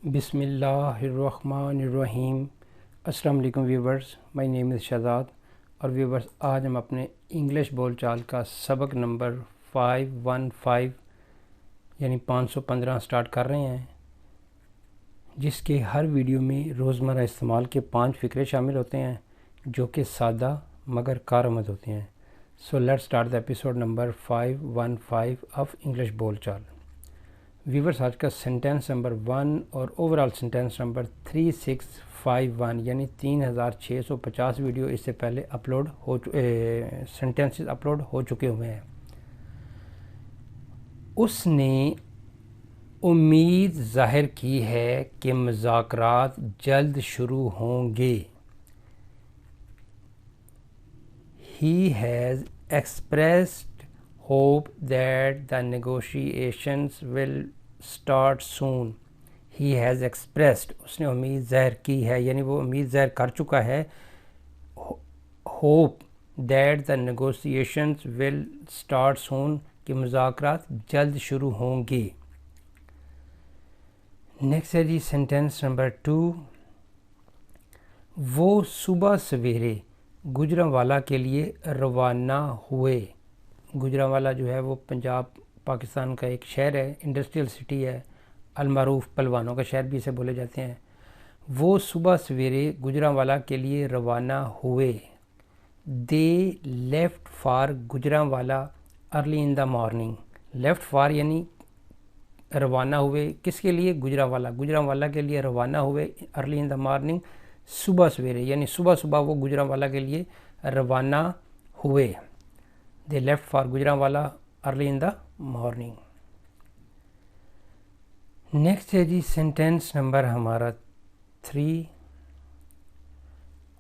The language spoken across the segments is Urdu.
بسم اللہ الرحمن الرحیم۔ السلام علیکم ویورز، مائی نیم از شہزاد اور ویورز آج ہم اپنے انگلش بول چال کا سبق نمبر 515 یعنی 515 سٹارٹ کر رہے ہیں، جس کے ہر ویڈیو میں روزمرہ استعمال کے 5 فقرے شامل ہوتے ہیں جو کہ سادہ مگر کارآمد ہوتے ہیں۔ So let start the episode number 515 of English بول چال۔ ویورز آج کا سینٹینس نمبر 1 اور اوورال سینٹینس نمبر 3651 یعنی 3650 ویڈیو اس سے پہلے سینٹینسز اپلوڈ ہو چکے ہوئے ہیں۔ اس نے امید ظاہر کی ہے کہ مذاکرات جلد شروع ہوں گے۔ He has expressed hope that the negotiations will start soon. He has expressed اس نے امید ظاہر کی ہے یعنی وہ امید ظاہر کر چکا ہے hope that the negotiations will start soon کہ مذاکرات جلد شروع ہوں گے۔ نیکسٹ ہے جی سینٹینس نمبر 2۔ وہ صبح سویرے گوجرانوالا کے لیے روانہ ہوئے۔ گوجرانوالا جو ہے وہ پنجاب پاکستان کا ایک شہر ہے، انڈسٹریل سٹی ہے، المعروف پلوانوں کا شہر بھی اسے بولے جاتے ہیں۔ وہ صبح سویرے گوجرانوالا کے لیے روانہ ہوئے۔ They left for Gujranwala early in the morning. Left for یعنی روانہ ہوئے کس کے لیے؟ گوجرانوالا کے لیے روانہ ہوئے ارلی ان دا مارننگ، صبح سویرے یعنی صبح وہ گوجرانوالا کے لیے روانہ ہوئے۔ They left for Gujranwala early in the morning. Next ہے جی سینٹینس نمبر ہمارا 3۔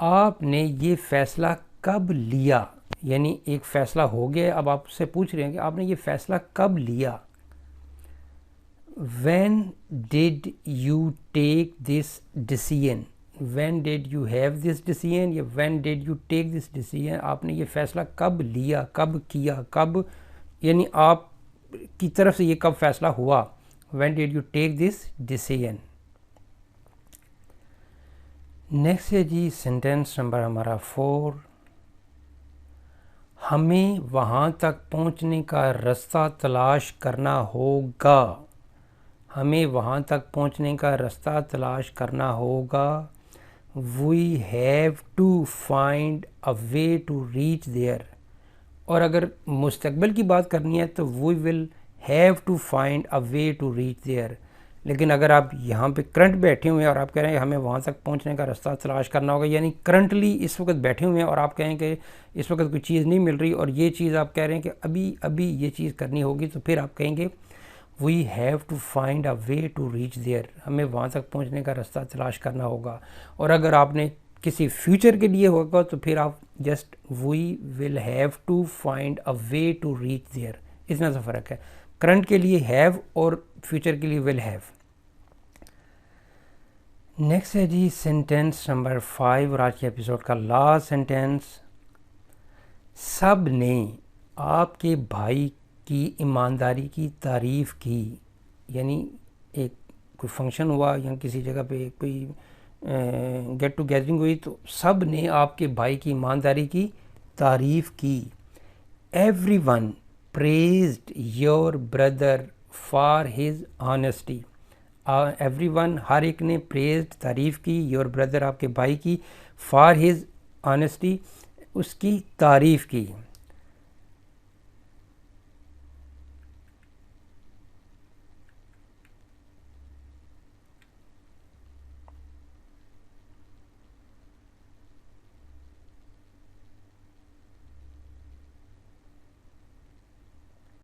آپ نے یہ فیصلہ کب لیا؟ یعنی ایک فیصلہ ہو گیا، اب آپ سے پوچھ رہے ہیں کہ آپ نے یہ فیصلہ کب لیا۔ When did you take this decision? When did you have this decision یا when did you take this decision؟ آپ نے یہ فیصلہ کب لیا، کب کیا، کب یعنی آپ کی طرف سے یہ کب فیصلہ ہوا۔ When did you take this decision؟ Next ہے جی سینٹینس نمبر ہمارا 4۔ ہمیں وہاں تک پہنچنے کا رستہ تلاش کرنا ہوگا۔ ہمیں وہاں تک پہنچنے کا رستہ تلاش کرنا ہوگا۔ We have to find a way to reach there۔ اور اگر مستقبل کی بات کرنی ہے تو we will have to find a way to reach there۔ لیکن اگر آپ یہاں پہ کرنٹ بیٹھے ہوئے ہیں اور آپ کہہ رہے ہیں ہمیں وہاں تک پہنچنے کا رستہ تلاش کرنا ہوگا، یعنی کرنٹلی اس وقت بیٹھے ہوئے ہیں اور آپ کہیں کہ اس وقت کوئی چیز نہیں مل رہی اور یہ چیز آپ کہہ رہے ہیں کہ ابھی یہ چیز کرنی ہوگی، تو پھر آپ کہیں گے We have to find a way to reach there۔ ہمیں وہاں تک پہنچنے کا رستہ تلاش کرنا ہوگا۔ اور اگر آپ نے کسی فیوچر کے لیے ہوگا تو پھر آپ just We will have to find a way to reach there، اتنا سا فرق ہے۔ کرنٹ کے لیے have اور فیوچر کے لیے will have۔ نیکسٹ ہے جی سینٹینس نمبر 5 اور آج کے ایپیسوڈ کا لاسٹ سینٹینس۔ سب نے آپ کے بھائی کی ایمانداری کی تعریف کی۔ یعنی ایک کوئی فنکشن ہوا یا کسی جگہ پہ کوئی گیٹ ٹو گیدرنگ ہوئی تو سب نے آپ کے بھائی کی ایمانداری کی تعریف کی۔ Everyone praised your brother for his honesty. Everyone ہر ایک نے پریزڈ تعریف کی، یور بردر آپ کے بھائی کی، فار ہز آنیسٹی اس کی تعریف کی۔